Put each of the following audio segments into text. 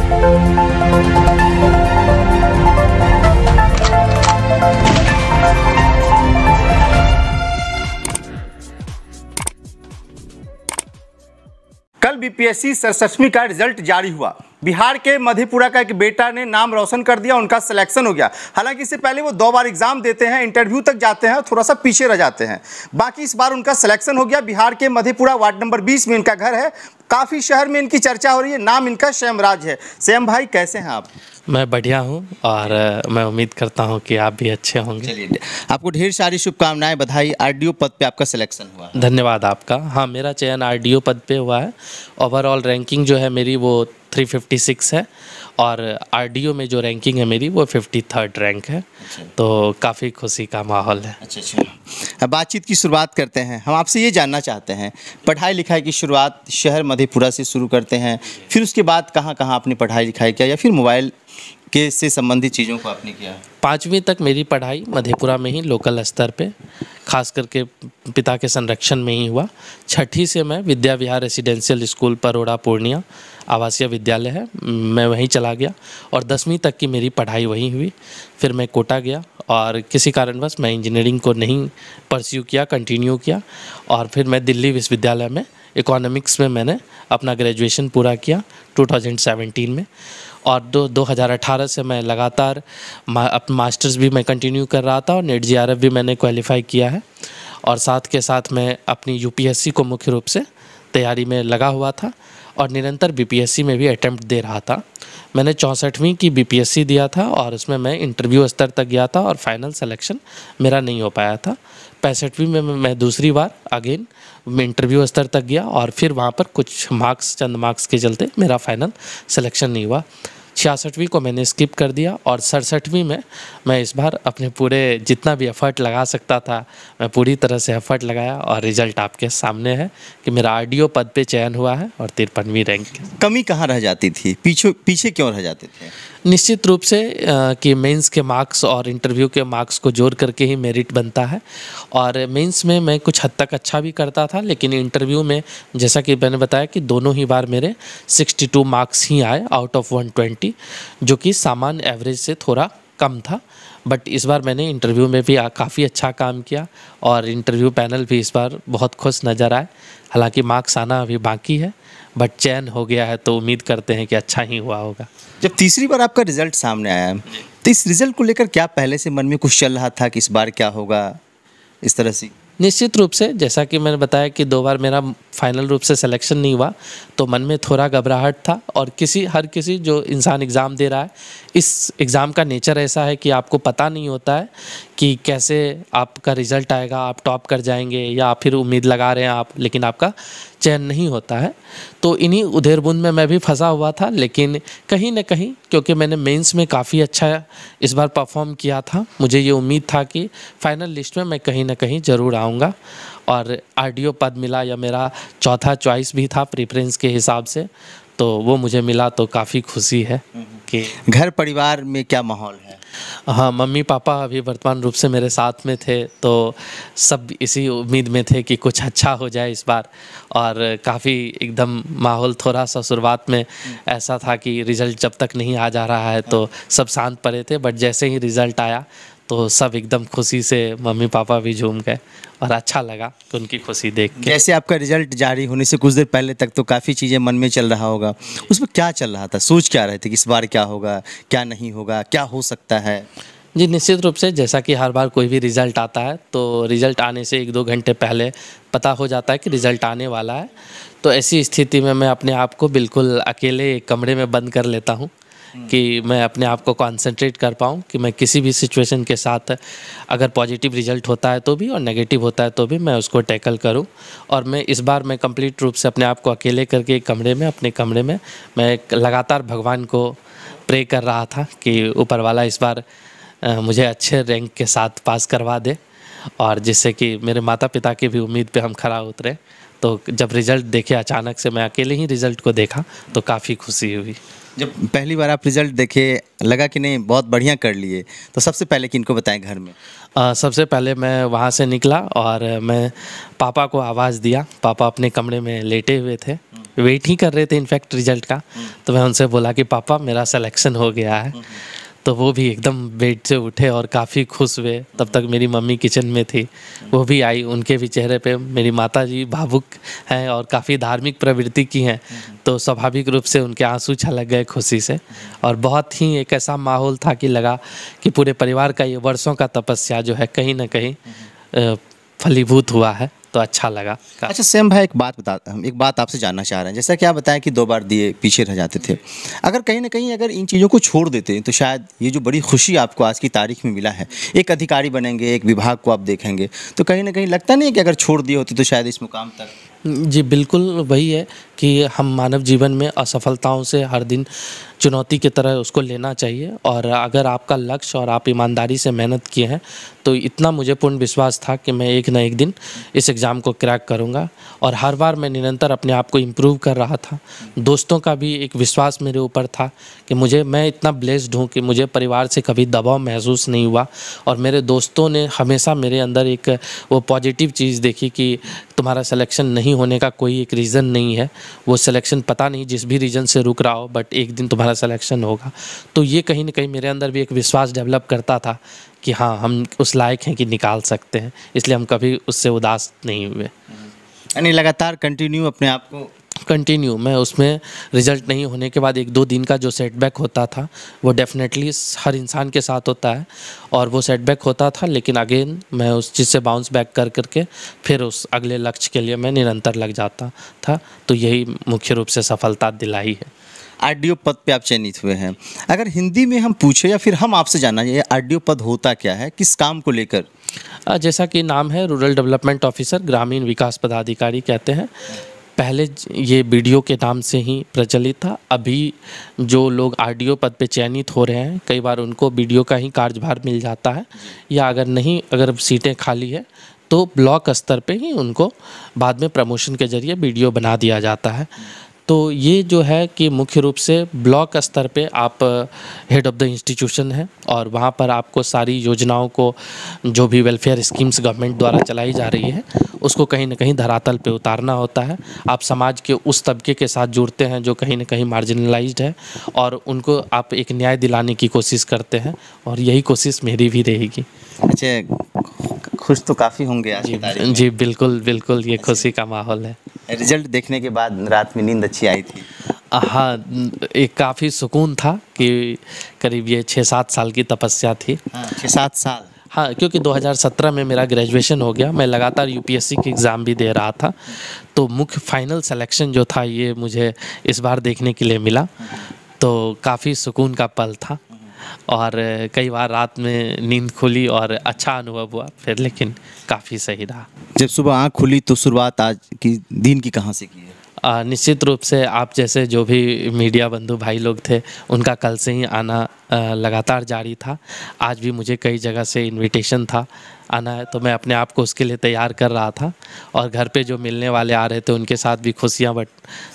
कल बीपीएससी 67वीं का रिजल्ट जारी हुआ। बिहार के मधेपुरा का एक बेटा ने नाम रोशन कर दिया, उनका सिलेक्शन हो गया। हालांकि इससे पहले वो 2 बार एग्जाम देते हैं, इंटरव्यू तक जाते हैं और थोड़ा सा पीछे रह जाते हैं। बाकी इस बार उनका सिलेक्शन हो गया। बिहार के मधेपुरा वार्ड नंबर 20 में इनका घर है। काफ़ी शहर में इनकी चर्चा हो रही है। नाम इनका श्याम राज है। श्याम भाई, कैसे हैं आप? मैं बढ़िया हूं और मैं उम्मीद करता हूं कि आप भी अच्छे होंगे। चलिए, आपको ढेर सारी शुभकामनाएं, बधाई। आरडीओ पद पे आपका सिलेक्शन हुआ। धन्यवाद आपका। हाँ, मेरा चयन आरडीओ पद पे हुआ है। ओवरऑल रैंकिंग जो है मेरी वो 356 है और आरडीओ में जो रैंकिंग है मेरी वो 53rd रैंक है। तो काफ़ी खुशी का माहौल है। अच्छा, अब बातचीत की शुरुआत करते हैं। हम आपसे ये जानना चाहते हैं, पढ़ाई लिखाई की शुरुआत शहर मधेपुरा से शुरू करते हैं, फिर उसके बाद कहाँ कहाँ आपने पढ़ाई लिखाई किया या फिर मोबाइल के से संबंधित चीज़ों को आपने किया? 5वीं तक मेरी पढ़ाई मधेपुरा में ही लोकल स्तर पे, खास करके पिता के संरक्षण में ही हुआ। 6ठी से मैं विद्या विहार रेसिडेंशियल स्कूल परोड़ा पूर्णिया आवासीय विद्यालय है, मैं वहीं चला गया और 10वीं तक की मेरी पढ़ाई वहीं हुई। फिर मैं कोटा गया और किसी कारणवश मैं इंजीनियरिंग को नहीं परस्यू किया, कंटिन्यू किया और फिर मैं दिल्ली विश्वविद्यालय में इकोनॉमिक्स में मैंने अपना ग्रेजुएशन पूरा किया 2017 में। और 2018 से मैं लगातार मास्टर्स भी मैं कंटिन्यू कर रहा था और नेट जीआरएफ भी मैंने क्वालिफाई किया है और साथ के साथ मैं अपनी यूपीएससी को मुख्य रूप से तैयारी में लगा हुआ था और निरंतर बीपीएससी में भी अटेम्प्ट दे रहा था। मैंने 64वीं की बीपीएससी दिया था और उसमें मैं इंटरव्यू स्तर तक गया था और फाइनल सिलेक्शन मेरा नहीं हो पाया था। 65वीं में मैं दूसरी बार अगेन इंटरव्यू स्तर तक गया और फिर वहाँ पर कुछ चंद मार्क्स के चलते मेरा फाइनल सिलेक्शन नहीं हुआ। 66वीं को मैंने स्किप कर दिया और 67वीं में मैं इस बार अपने पूरे जितना भी एफ़र्ट लगा सकता था मैं पूरी तरह से एफ़र्ट लगाया और रिज़ल्ट आपके सामने है कि मेरा आरडीओ पद पे चयन हुआ है और 53वीं रैंक। कमी कहाँ रह जाती थी? पीछे क्यों रह जाते थे? निश्चित रूप से कि मेंस के मार्क्स और इंटरव्यू के मार्क्स को जोड़ करके ही मेरिट बनता है और मेंस में मैं कुछ हद तक अच्छा भी करता था, लेकिन इंटरव्यू में जैसा कि मैंने बताया कि दोनों ही बार मेरे 62 मार्क्स ही आए आउट ऑफ 120, जो कि सामान्य एवरेज से थोड़ा कम था। बट इस बार मैंने इंटरव्यू में भी काफ़ी अच्छा काम किया और इंटरव्यू पैनल भी इस बार बहुत खुश नज़र आए। हालांकि मार्क्स आना अभी बाकी है बट चयन हो गया है तो उम्मीद करते हैं कि अच्छा ही हुआ होगा। जब तीसरी बार आपका रिज़ल्ट सामने आया तो इस रिज़ल्ट को लेकर क्या पहले से मन में कुछ चल रहा था कि इस बार क्या होगा, इस तरह से? निश्चित रूप से जैसा कि मैंने बताया कि 2 बार मेरा फाइनल रूप से सिलेक्शन नहीं हुआ तो मन में थोड़ा घबराहट था और हर किसी जो इंसान एग्ज़ाम दे रहा है, इस एग्ज़ाम का नेचर ऐसा है कि आपको पता नहीं होता है कि कैसे आपका रिज़ल्ट आएगा, आप टॉप कर जाएंगे या फिर उम्मीद लगा रहे हैं आप लेकिन आपका चयन नहीं होता है। तो इन्हीं उधेड़बुन में मैं भी फंसा हुआ था, लेकिन कहीं न कहीं क्योंकि मैंने मेंस में काफ़ी अच्छा इस बार परफॉर्म किया था, मुझे ये उम्मीद था कि फाइनल लिस्ट में मैं कहीं न कहीं ज़रूर आऊँगा और आरडीओ पद मिला या मेरा चौथा चॉइस भी था प्रेफरेंस के हिसाब से, तो वो मुझे मिला तो काफ़ी खुशी है। कि घर परिवार में क्या माहौल है? हाँ, मम्मी पापा अभी वर्तमान रूप से मेरे साथ में थे तो सब इसी उम्मीद में थे कि कुछ अच्छा हो जाए इस बार और काफ़ी एकदम माहौल थोड़ा सा शुरुआत में ऐसा था कि रिज़ल्ट जब तक नहीं आ जा रहा है तो सब शांत पड़े थे, बट जैसे ही रिज़ल्ट आया तो सब एकदम खुशी से मम्मी पापा भी झूम गए और अच्छा लगा उनकी खुशी देख के। जैसे आपका रिजल्ट जारी होने से कुछ देर पहले तक तो काफ़ी चीज़ें मन में चल रहा होगा, उसमें क्या चल रहा था? सोच क्या रहे थे कि इस बार क्या होगा, क्या नहीं होगा, क्या हो सकता है? जी, निश्चित रूप से जैसा कि हर बार कोई भी रिज़ल्ट आता है तो रिज़ल्ट आने से 1-2 घंटे पहले पता हो जाता है कि रिज़ल्ट आने वाला है। तो ऐसी स्थिति में मैं अपने आप को बिल्कुल अकेले एक कमरे में बंद कर लेता हूँ कि मैं अपने आप को कॉन्सेंट्रेट कर पाऊँ कि मैं किसी भी सिचुएशन के साथ अगर पॉजिटिव रिज़ल्ट होता है तो भी और नेगेटिव होता है तो भी मैं उसको टैकल करूँ। और मैं इस बार मैं कंप्लीट रूप से अपने आप को अकेले करके एक कमरे में अपने कमरे में मैं लगातार भगवान को प्रे कर रहा था कि ऊपर वाला इस बार मुझे अच्छे रैंक के साथ पास करवा दे और जिससे कि मेरे माता पिता की भी उम्मीद पे हम खरा उतरे। तो जब रिज़ल्ट देखे अचानक से मैं अकेले ही रिज़ल्ट को देखा तो काफ़ी खुशी हुई। जब पहली बार आप रिज़ल्ट देखे लगा कि नहीं बहुत बढ़िया कर लिए, तो सबसे पहले किनको बताएं घर में? सबसे पहले मैं वहाँ से निकला और मैं पापा को आवाज़ दिया। पापा अपने कमरे में लेटे हुए थे वेट ही कर रहे थे इनफैक्ट रिजल्ट का। तो मैं उनसे बोला कि पापा मेरा सिलेक्शन हो गया है। तो वो भी एकदम बेड से उठे और काफ़ी खुश हुए। तब तक मेरी मम्मी किचन में थी, वो भी आई। उनके भी चेहरे पे, मेरी माता जी भावुक हैं और काफ़ी धार्मिक प्रवृत्ति की हैं, तो स्वाभाविक रूप से उनके आंसू छलक गए खुशी से। और बहुत ही एक ऐसा माहौल था कि लगा कि पूरे परिवार का ये वर्षों का तपस्या जो है कहीं ना कहीं फलीभूत हुआ है, तो अच्छा लगा। अच्छा सैम भाई, हम एक बात आपसे जानना चाह रहे हैं। जैसा कि आप बताएं कि 2 बार दिए पीछे रह जाते थे, अगर कहीं ना कहीं अगर इन चीज़ों को छोड़ देते तो शायद ये जो बड़ी खुशी आपको आज की तारीख में मिला है, एक अधिकारी बनेंगे, एक विभाग को आप देखेंगे, तो कहीं ना कहीं लगता नहीं है कि अगर छोड़ दिए होते तो शायद इस मुकाम तक। जी बिल्कुल, वही है कि हम मानव जीवन में असफलताओं से हर दिन चुनौती की तरह उसको लेना चाहिए। और अगर आपका लक्ष्य और आप ईमानदारी से मेहनत किए हैं तो इतना मुझे पूर्ण विश्वास था कि मैं एक ना एक दिन इस एग्ज़ाम को क्रैक करूंगा। और हर बार मैं निरंतर अपने आप को इम्प्रूव कर रहा था। दोस्तों का भी एक विश्वास मेरे ऊपर था कि मैं इतना ब्लेस्ड हूँ कि मुझे परिवार से कभी दबाव महसूस नहीं हुआ। और मेरे दोस्तों ने हमेशा मेरे अंदर एक वो पॉजिटिव चीज़ देखी कि तुम्हारा सिलेक्शन नहीं होने का कोई एक रीज़न नहीं है, वो सिलेक्शन पता नहीं जिस भी रीज़न से रुक रहा हो, बट एक दिन तुम्हारा सिलेक्शन होगा। तो ये कहीं ना कहीं मेरे अंदर भी एक विश्वास डेवलप करता था कि हाँ, हम उस लायक हैं कि निकाल सकते हैं, इसलिए हम कभी उससे उदास नहीं हुए। यानी लगातार कंटिन्यू अपने आप को मैं उसमें रिज़ल्ट नहीं होने के बाद 1-2 दिन का जो सेटबैक होता था वो डेफिनेटली हर इंसान के साथ होता है, और वो सेटबैक होता था, लेकिन अगेन मैं उस चीज़ से बाउंस बैक कर करके फिर उस अगले लक्ष्य के लिए मैं निरंतर लग जाता था। तो यही मुख्य रूप से सफलता दिलाई है। आरडीओ पद पे आप चयनित हुए हैं। अगर हिंदी में हम पूछे या फिर हम आपसे जानना चाहिए, आरडीओ पद होता क्या है, किस काम को लेकर? जैसा कि नाम है, रूरल डेवलपमेंट ऑफिसर, ग्रामीण विकास पदाधिकारी कहते हैं। पहले ये बीडीओ के नाम से ही प्रचलित था। अभी जो लोग आरडीओ पद पे चयनित हो रहे हैं, कई बार उनको बीडीओ का ही कार्यभार मिल जाता है, या अगर सीटें खाली है तो ब्लॉक स्तर पे ही उनको बाद में प्रमोशन के जरिए बीडीओ बना दिया जाता है। तो ये जो है कि मुख्य रूप से ब्लॉक स्तर पे आप हेड ऑफ़ द इंस्टीट्यूशन हैं, और वहाँ पर आपको सारी योजनाओं को, जो भी वेलफेयर स्कीम्स गवर्नमेंट द्वारा चलाई जा रही है, उसको कहीं ना कहीं धरातल पे उतारना होता है। आप समाज के उस तबके के साथ जुड़ते हैं जो कहीं ना कहीं मार्जिनलाइज्ड है, और उनको आप एक न्याय दिलाने की कोशिश करते हैं, और यही कोशिश मेरी भी रहेगी। अच्छा, खुश तो काफ़ी होंगे आज की तारीख में। जी बिल्कुल, ये खुशी का माहौल है। रिजल्ट देखने के बाद रात में नींद अच्छी आई थी? हाँ, एक काफ़ी सुकून था कि करीब ये 6-7 साल की तपस्या थी। 6-7 साल? हाँ, क्योंकि 2017 में मेरा ग्रेजुएशन हो गया, मैं लगातार यूपीएससी की एग्ज़ाम भी दे रहा था, तो मुख्य फाइनल सिलेक्शन जो था ये मुझे इस बार देखने के लिए मिला, तो काफ़ी सुकून का पल था। और कई बार रात में नींद खुली और अच्छा अनुभव हुआ फिर, लेकिन काफ़ी सही रहा। जब सुबह आँख खुली तो शुरुआत आज की दिन की कहाँ से की है? निश्चित रूप से आप जैसे जो भी मीडिया बंधु भाई लोग थे, उनका कल से ही आना लगातार जारी था। आज भी मुझे कई जगह से इनविटेशन था आना है, तो मैं अपने आप को उसके लिए तैयार कर रहा था। और घर पे जो मिलने वाले आ रहे थे उनके साथ भी खुशियाँ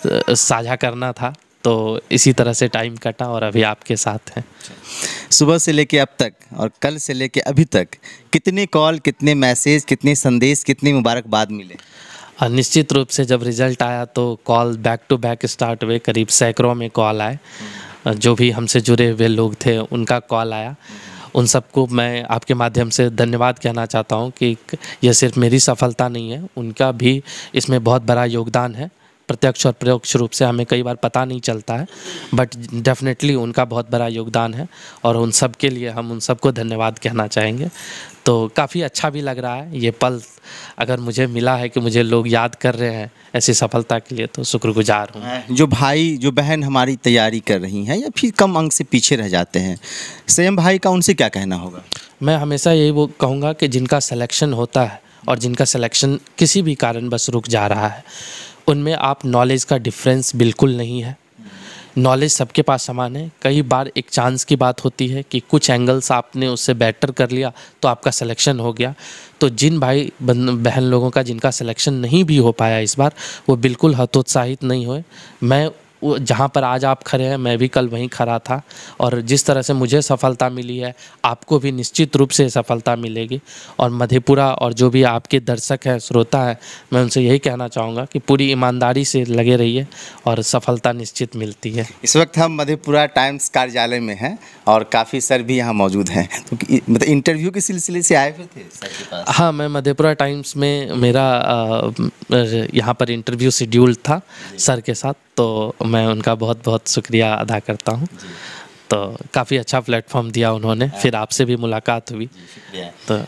साझा करना था, तो इसी तरह से टाइम कटा और अभी आपके साथ हैं। सुबह से लेके अब तक और कल से लेके अभी तक कितने कॉल, कितने मैसेज, कितने संदेश, कितनी मुबारकबाद मिले? निश्चित रूप से जब रिज़ल्ट आया तो call back to back start हुए, करीब सैकड़ों में कॉल आए। जो भी हमसे जुड़े हुए लोग थे उनका कॉल आया। उन सबको मैं आपके माध्यम से धन्यवाद कहना चाहता हूं कि यह सिर्फ मेरी सफलता नहीं है, उनका भी इसमें बहुत बड़ा योगदान है। प्रत्यक्ष और परोक्ष रूप से हमें कई बार पता नहीं चलता है, बट डेफिनेटली उनका बहुत बड़ा योगदान है, और उन सब के लिए हम उन सबको धन्यवाद कहना चाहेंगे। तो काफ़ी अच्छा भी लग रहा है ये पल, अगर मुझे मिला है कि मुझे लोग याद कर रहे हैं ऐसी सफलता के लिए, तो शुक्रगुजार हूँ। जो भाई, जो बहन हमारी तैयारी कर रही हैं या फिर कम अंक से पीछे रह जाते हैं, सैम भाई का उनसे क्या कहना होगा? मैं हमेशा यही वो कहूँगा कि जिनका सिलेक्शन होता है और जिनका सिलेक्शन किसी भी कारणवश रुक जा रहा है, उनमें आप नॉलेज का डिफरेंस बिल्कुल नहीं है। नॉलेज सबके पास समान है। कई बार एक चांस की बात होती है कि कुछ एंगल्स आपने उससे बेटर कर लिया तो आपका सिलेक्शन हो गया। तो जिन भाई बहन लोगों का जिनका सिलेक्शन नहीं भी हो पाया इस बार, वो बिल्कुल हतोत्साहित नहीं हुए। मैं जहाँ पर आज आप खड़े हैं मैं भी कल वहीं खड़ा था, और जिस तरह से मुझे सफलता मिली है आपको भी निश्चित रूप से सफलता मिलेगी। और मधेपुरा और जो भी आपके दर्शक हैं, श्रोता हैं, मैं उनसे यही कहना चाहूँगा कि पूरी ईमानदारी से लगे रहिए और सफलता निश्चित मिलती है। इस वक्त हम मधेपुरा टाइम्स कार्यालय में हैं और काफ़ी सर भी यहाँ मौजूद हैं, तो मतलब इंटरव्यू के सिलसिले से आए हुए थे सर के पास? हाँ, मैं मधेपुरा टाइम्स में मेरा यहाँ पर इंटरव्यू शेड्यूल था सर के साथ, तो मैं उनका बहुत बहुत शुक्रिया अदा करता हूँ। तो काफ़ी अच्छा प्लेटफॉर्म दिया उन्होंने, फिर आपसे भी मुलाकात हुई। तो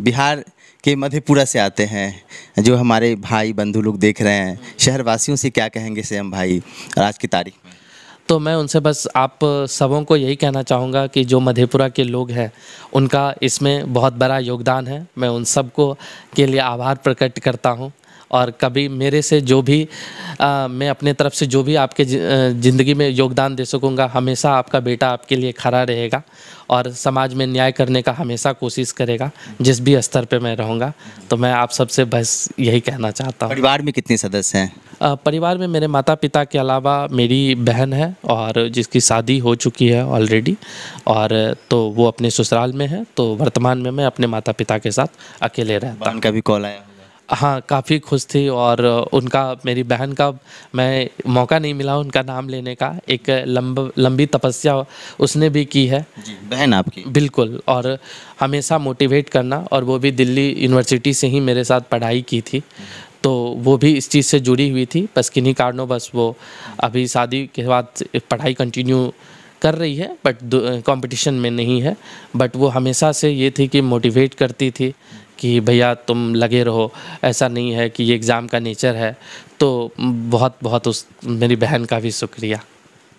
बिहार के मधेपुरा से आते हैं, जो हमारे भाई बंधु लोग देख रहे हैं, शहरवासियों से क्या कहेंगे श्याम भाई आज की तारीख में? तो मैं उनसे बस आप सबों को यही कहना चाहूँगा कि जो मधेपुरा के लोग हैं उनका इसमें बहुत बड़ा योगदान है। मैं उन सबको के लिए आभार प्रकट करता हूँ, और कभी मेरे से जो भी मैं अपने तरफ से जो भी आपके ज़िंदगी में योगदान दे सकूँगा, हमेशा आपका बेटा आपके लिए खड़ा रहेगा और समाज में न्याय करने का हमेशा कोशिश करेगा जिस भी स्तर पे मैं रहूँगा। तो मैं आप सबसे बस यही कहना चाहता हूँ। परिवार में कितने सदस्य हैं? परिवार में मेरे माता पिता के अलावा मेरी बहन है, और जिसकी शादी हो चुकी है ऑलरेडी, और तो वो अपने ससुराल में है। तो वर्तमान में मैं अपने माता पिता के साथ अकेले रहता हूँ। उनका भी कॉल आया? हाँ, काफ़ी खुश थी, और उनका, मेरी बहन का मैं मौका नहीं मिला उनका नाम लेने का। एक लंबी तपस्या उसने भी की है। जी, बहन आपकी? बिल्कुल, और हमेशा मोटिवेट करना, और वो भी दिल्ली यूनिवर्सिटी से ही मेरे साथ पढ़ाई की थी, तो वो भी इस चीज़ से जुड़ी हुई थी। बस किन्हीं कारणों बस वो अभी शादी के बाद पढ़ाई कंटिन्यू कर रही है, बट कंपटीशन में नहीं है। बट वो हमेशा से ये थी कि मोटिवेट करती थी कि भैया तुम लगे रहो, ऐसा नहीं है कि ये एग्ज़ाम का नेचर है। तो बहुत बहुत उस मेरी बहन का भी शुक्रिया।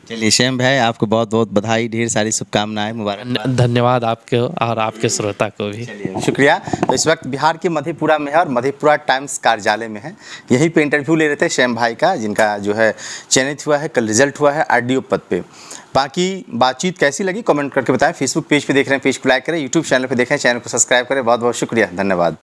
चलिए श्याम भाई, आपको बहुत बहुत बधाई, ढेर सारी शुभकामनाएं, मुबारक। धन्यवाद आपके और आपके श्रोता को भी। चलिए शुक्रिया। तो इस वक्त बिहार के मधेपुरा में है और मधेपुरा टाइम्स कार्यालय में है, यहीं पे इंटरव्यू ले रहे थे श्याम भाई का, जिनका जो है चयनित हुआ है, कल रिजल्ट हुआ है आरडीओ पद पे। बाकी बातचीत कैसी लगी कमेंट करके बताएं। फेसबुक पेज पे देख रहे हैं, पेज को लाइक करें, यूट्यूब चैनल पे देखें, चैनल को सब्सक्राइब करें। बहुत बहुत शुक्रिया, धन्यवाद।